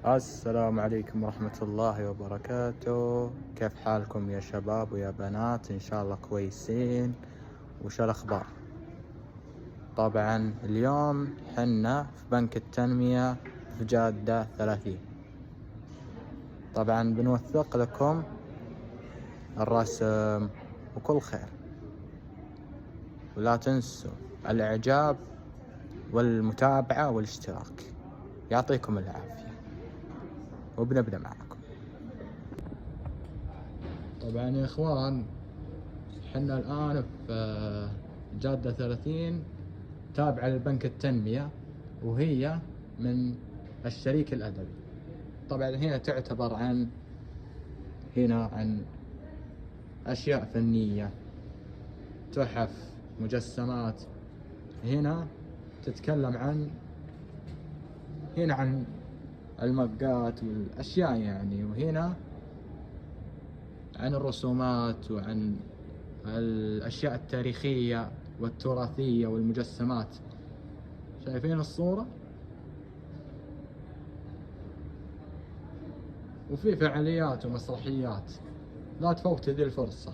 السلام عليكم ورحمة الله وبركاته. كيف حالكم يا شباب ويا بنات؟ إن شاء الله كويسين. وش الأخبار؟ طبعا اليوم حنا في بنك التنمية في جادة 30. طبعا بنوثق لكم الرسم وكل خير، ولا تنسوا الإعجاب والمتابعة والاشتراك. يعطيكم العافية وبنبدأ معكم. طبعا يا إخوان، حنا الآن في جادة 30 تابعة لبنك التنمية، وهي من الشريك الأدبي. طبعا هنا تعتبر عن أشياء فنية، تحف، مجسمات. هنا تتكلم عن المقات والأشياء يعني، وهنا عن الرسومات وعن الأشياء التاريخية والتراثية والمجسمات. شايفين الصورة؟ وفي فعاليات ومسرحيات، لا تفوت ذي الفرصة.